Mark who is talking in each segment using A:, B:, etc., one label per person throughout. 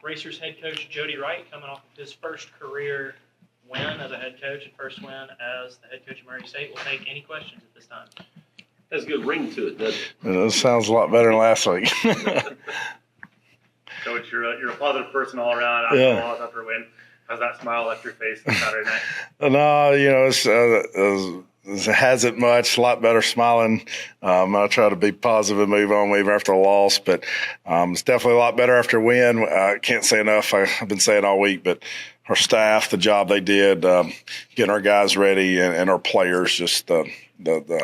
A: Racers head coach Jody Wright coming off of his first career win as a head coach and first win as the head coach of Murray State. We'll take any questions at this time.
B: Has a good ring to it, doesn't it?
C: It sounds a lot better than last week.
D: Coach, you're a positive person all around after a win. How's that smile left your face on Saturday night?
C: No, it hasn't much. A lot better smiling. I try to be positive and move on even after a loss, but it's definitely a lot better after a win. I can't say enough. I've been saying all week, but our staff, the job they did, getting our guys ready, and our players, just the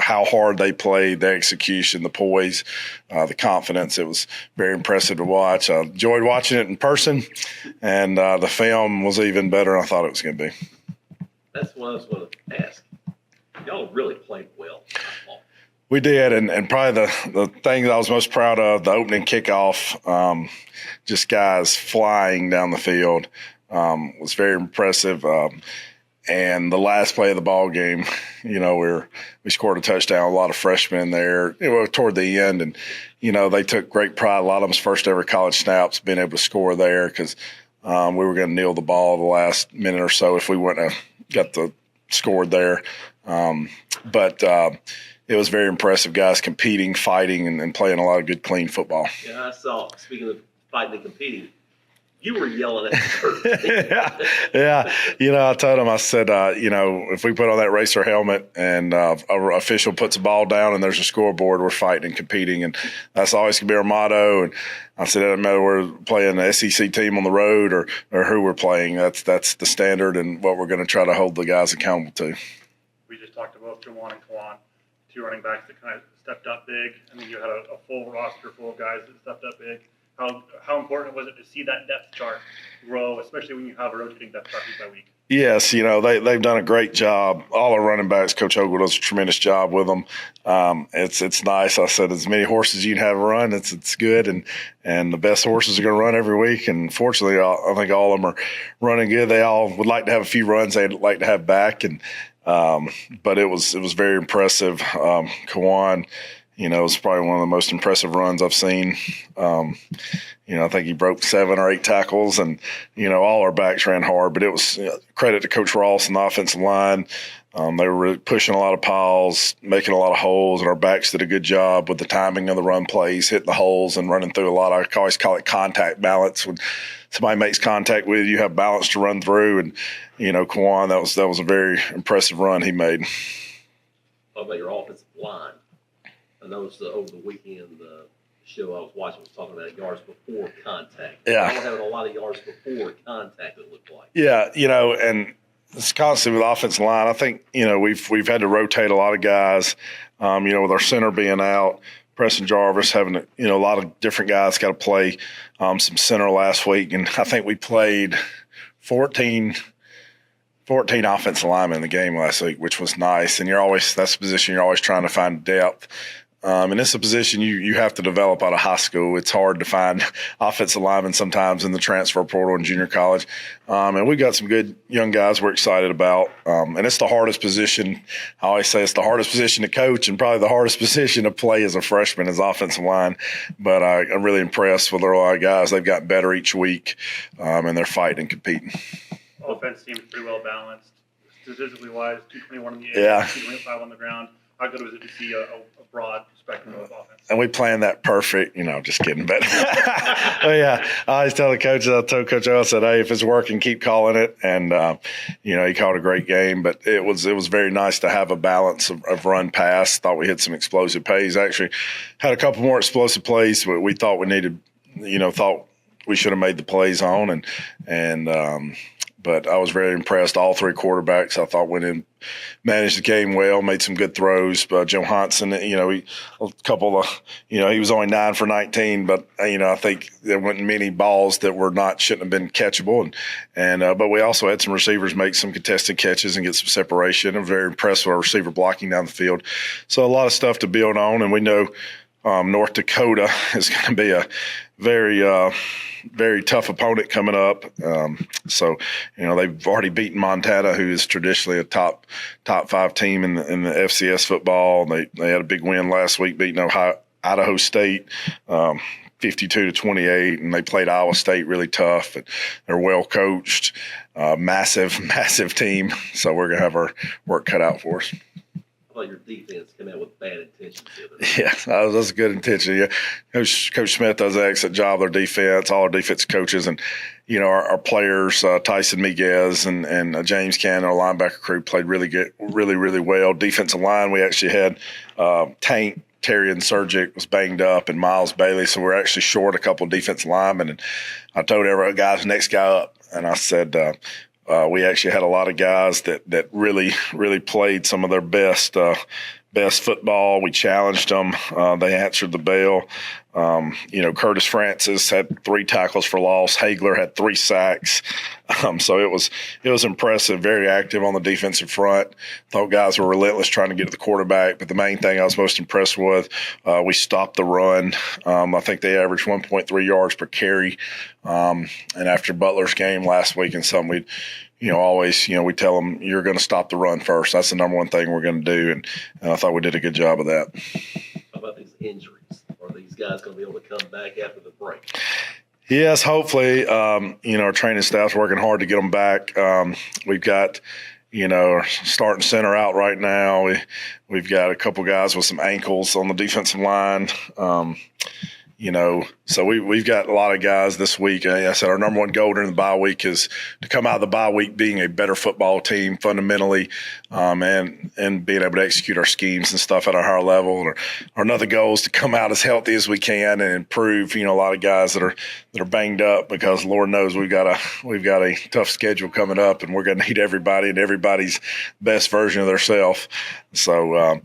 C: how hard they played, the execution, the poise, the confidence. It was very impressive to watch. I enjoyed watching it in person, and the film was even better than I thought it was going to be.
B: That's what I was going to ask. Y'all really played well.
C: We did, and probably the thing that I was most proud of, the opening kickoff, just guys flying down the field, was very impressive. And the last play of the ball game, we scored a touchdown. A lot of freshmen there, toward the end, and they took great pride. A lot of them's first ever college snaps, being able to score there because we were going to kneel the ball the last minute or so if we wouldn't have got scored there. But it was very impressive, guys competing, fighting, and playing a lot of good, clean football.
B: Yeah, I saw. Speaking of fighting and competing, you were yelling at the church.
C: Yeah. I told him, I said, if we put on that racer helmet and our official puts a ball down and there's a scoreboard, we're fighting and competing. And that's always going to be our motto. And I said, it doesn't matter we're playing the SEC team on the road or who we're playing. That's the standard and what we're going to try to hold the guys accountable to.
D: We just talked about Jawan and Kawan, two running backs that kind of stepped up big. I mean, you had a full roster full of guys that stepped up big. How important was it to see that depth chart grow, especially when you have a rotating depth chart week by week?
C: Yes, they've done a great job. All our running backs, Coach Ogle does a tremendous job with them. It's nice. I said, as many horses as you can have run, it's good, and the best horses are going to run every week. And fortunately, I think all of them are running good. They all would like to have a few runs they'd like to have back, and but it was very impressive. Kawan, it was probably one of the most impressive runs I've seen. I think he broke 7 or 8 tackles, and, all our backs ran hard. But it was credit to Coach Ross and the offensive line. They were really pushing a lot of piles, making a lot of holes, and our backs did a good job with the timing of the run plays, hitting the holes and running through a lot. I always call it contact balance. When somebody makes contact with you, have balance to run through. And, Kawan, that was a very impressive run he made.
B: How about your offensive line? I noticed over the weekend, the show I was watching was talking about yards before contact.
C: Yeah.
B: I don't have a lot of yards before contact, it looked like.
C: Yeah, and it's constant with the offensive line. I think, we've had to rotate a lot of guys, with our center being out, Preston Jarvis having, a lot of different guys got to play some center last week. And I think we played 14 offensive linemen in the game last week, which was nice. And that's a position you're always trying to find depth. And it's a position you have to develop out of high school. It's hard to find offensive linemen sometimes in the transfer portal in junior college. And we've got some good young guys we're excited about. And it's the hardest position. I always say it's the hardest position to coach and probably the hardest position to play as a freshman is offensive line. But I'm really impressed with a lot of guys. They've gotten better each week, and they're fighting and competing.
D: Offense seems pretty well balanced. Statistically wise, 221 in the air,
C: Yeah.
D: 225 on the ground. How good was it to see a broad spectrum of offense?
C: And we planned that perfect, just kidding. But yeah, I always tell the coaches, I told Coach O, I said, hey, if it's working, keep calling it. And, he called a great game, but it was very nice to have a balance of run pass. Thought we hit some explosive plays. Actually had a couple more explosive plays, but we thought we needed, thought we should have made the plays on. But I was very impressed. All 3 quarterbacks, I thought, went in, managed the game well, made some good throws. But Joe Hansen, he was only 9 for 19, but I think there weren't many balls that shouldn't have been catchable. But we also had some receivers make some contested catches and get some separation. I'm very impressed with our receiver blocking down the field. So a lot of stuff to build on, and we know North Dakota is going to be a very tough opponent coming up. So they've already beaten Montana, who is traditionally a top 5 team in the FCS football. They had a big win last week, beating Idaho State, 52-28, and they played Iowa State really tough. And they're well coached, massive team. So we're gonna have our work cut out for us.
B: I thought your defense came out with bad intentions the other day.
C: Yeah, that was a good intention. Yeah, Coach Smith does an excellent job. Their defense, all our defense coaches, and our players, Tyson Miguez and James Cannon, our linebacker crew, played really good, really well. Defensive line, we actually had Tank. Terry and Surgic was banged up, and Miles Bailey, so we're actually short a couple of defensive linemen. And I told every guy's next guy up, and I said we actually had a lot of guys that really played some of their best football. We challenged them. They answered the bell. Curtis Francis had 3 tackles for loss. Hagler had 3 sacks. So it was impressive, very active on the defensive front. Thought guys were relentless trying to get to the quarterback. But the main thing I was most impressed with, we stopped the run. I think they averaged 1.3 yards per carry. And after Butler's game last week and something, we tell them, you're going to stop the run first. That's the number one thing we're going to do. And I thought we did a good job of that.
B: How about these injuries? Are these guys going to be able to come back after the break?
C: Yes, hopefully. Our training staff's working hard to get them back. We've got, our starting center out right now. We've got a couple guys with some ankles on the defensive line. So we've got a lot of guys this week. I said our number one goal during the bye week is to come out of the bye week being a better football team fundamentally, and being able to execute our schemes and stuff at a higher level. Or another goal is to come out as healthy as we can and improve. A lot of guys that are banged up, because Lord knows we've got a tough schedule coming up, and we're going to need everybody and everybody's best version of themselves. So.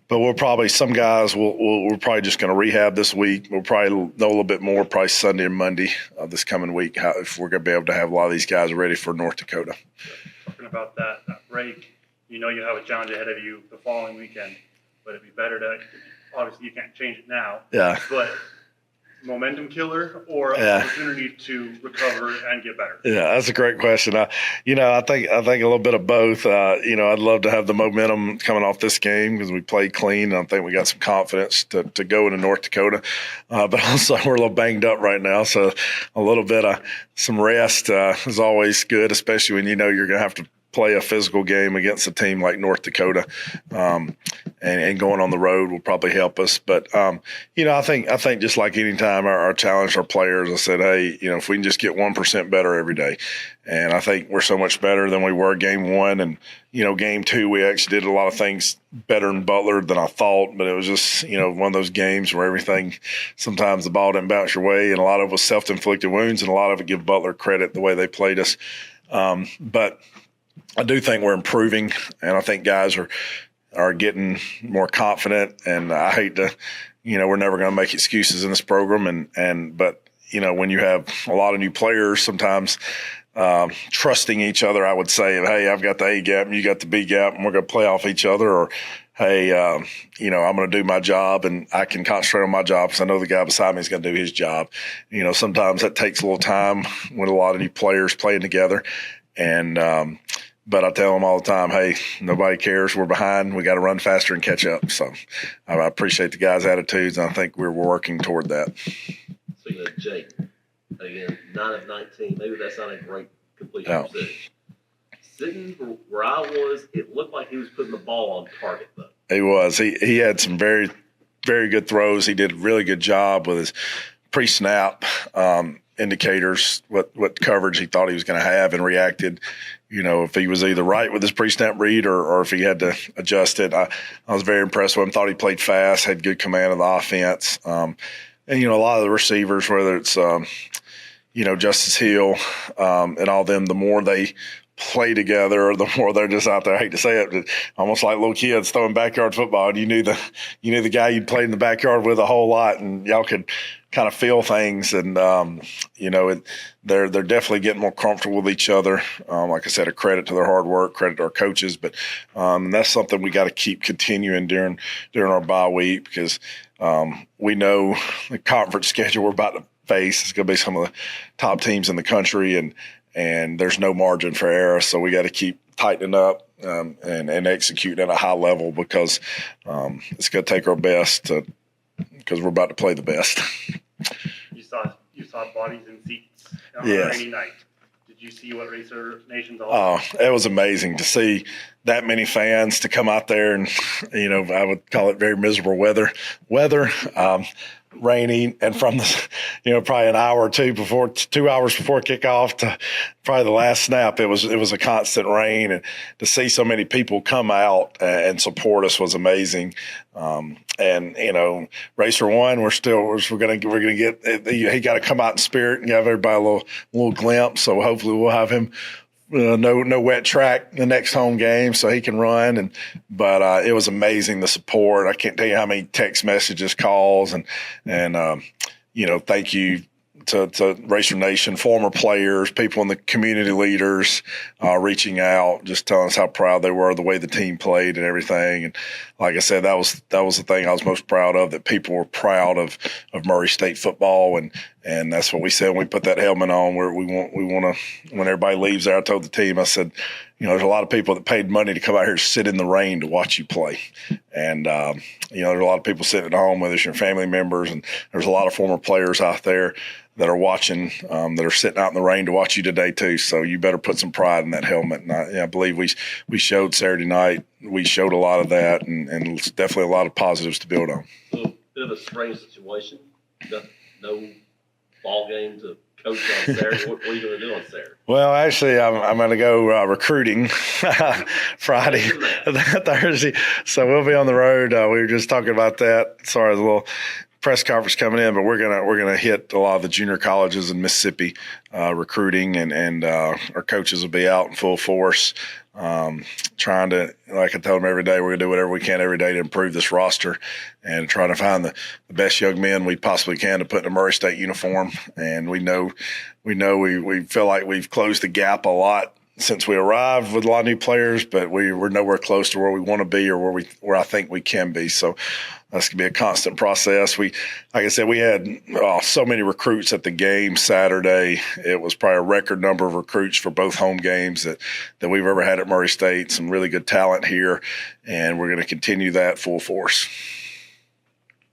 C: But we're probably, some guys, we're probably just going to rehab this week. We'll probably know a little bit more probably Sunday and Monday this coming week, if we're going to be able to have a lot of these guys ready for North Dakota.
D: Talking about that break, you have a challenge ahead of you the following weekend, but it'd be better to, obviously you can't change it now. Yeah. But momentum killer or opportunity to recover and get better?
C: Yeah, that's a great question. I think a little bit of both. I'd love to have the momentum coming off this game because we played clean. I think we got some confidence to go into North Dakota, but also we're a little banged up right now. So a little bit of some rest is always good, especially when you're going to have to play a physical game against a team like North Dakota, and going on the road will probably help us. But I think just like any time our challenge our players, I said, hey, if we can just get 1% better every day, and I think we're so much better than we were game 1, and game 2 we actually did a lot of things better in Butler than I thought, but it was just one of those games where everything, sometimes the ball didn't bounce your way, and a lot of it was self-inflicted wounds, and a lot of it give Butler credit the way they played us, but I do think we're improving, and I think guys are getting more confident. And I hate to, we're never going to make excuses in this program, but when you have a lot of new players, sometimes trusting each other, I would say, hey, I've got the A gap and you got the B gap, and we're going to play off each other, or hey, I'm going to do my job and I can concentrate on my job because I know the guy beside me is going to do his job. Sometimes that takes a little time when a lot of new players playing together, and but I tell them all the time, hey, nobody cares. We're behind. We got to run faster and catch up. So I appreciate the guys' attitudes, and I think we're working toward that.
B: Speaking of Jake, again, 9 of 19. Maybe that's not a great completion percentage. Sitting where I was, it looked like he was putting the ball on target, though.
C: He was. He had some very, very good throws. He did a really good job with his pre-snap indicators, what coverage he thought he was going to have, and reacted. If he was either right with his pre-snap read or if he had to adjust it. I was very impressed with him. Thought he played fast, had good command of the offense. And a lot of the receivers, whether it's Justice Hill and all them, the more they play together, or the more they're just out there. I hate to say it, but almost like little kids throwing backyard football. And you knew the guy you'd played in the backyard with a whole lot, and y'all could kind of feel things. And they're definitely getting more comfortable with each other. Like I said, a credit to their hard work, credit to our coaches, but that's something we got to keep continuing during our bye week, because we know the conference schedule we're about to face is going to be some of the top teams in the country, and there's no margin for error. So we got to keep tightening up and executing at a high level, because it's going to take our best because we're about to play the best.
D: You saw bodies in seats on
C: Yes.
D: any night. Did you see what Racer Nation's all
C: Oh,
D: about?
C: it was amazing to see that many fans to come out there and, I would call it very miserable weather, rainy, and from the, probably an hour or 2 hours before kickoff to probably the last snap, it was a constant rain, and to see so many people come out and support us was amazing. And Racer One, we're gonna get. He got to come out in spirit and give everybody a little glimpse. So hopefully we'll have him. No wet track the next home game, so he can run. But it was amazing, the support. I can't tell you how many text messages, calls, and thank you to Racer Nation, former players, people in the community, leaders reaching out, just telling us how proud they were of the way the team played and everything. And like I said, that was the thing I was most proud of, that people were proud of Murray State football, and that's what we said when we put that helmet on. Where we want to, when everybody leaves there, I told the team, I said, there's a lot of people that paid money to come out here and sit in the rain to watch you play. And, there's a lot of people sitting at home with us, your family members, and there's a lot of former players out there that are watching, that are sitting out in the rain to watch you today too. So you better put some pride in that helmet. And I believe we showed Saturday night. We showed a lot of that, and it's definitely a lot of positives to build on.
B: So a bit of a strange situation. No ball game to coach on Saturday. What are you going to do on Saturday?
C: Well, actually, I'm going to go recruiting Friday, Thursday. So we'll be on the road. We were just talking about that. Sorry, the little press conference coming in, but we're gonna hit a lot of the junior colleges in Mississippi recruiting, and our coaches will be out in full force, trying to, like I tell them every day, we're gonna do whatever we can every day to improve this roster and trying to find the best young men we possibly can to put in a Murray State uniform. And we feel like we've closed the gap a lot since we arrived with a lot of new players, but we're nowhere close to where we want to be or where I think we can be. So that's going to be a constant process. Like I said, we had so many recruits at the game Saturday. It was probably a record number of recruits for both home games that we've ever had at Murray State. Some really good talent here, and we're going to continue that full force.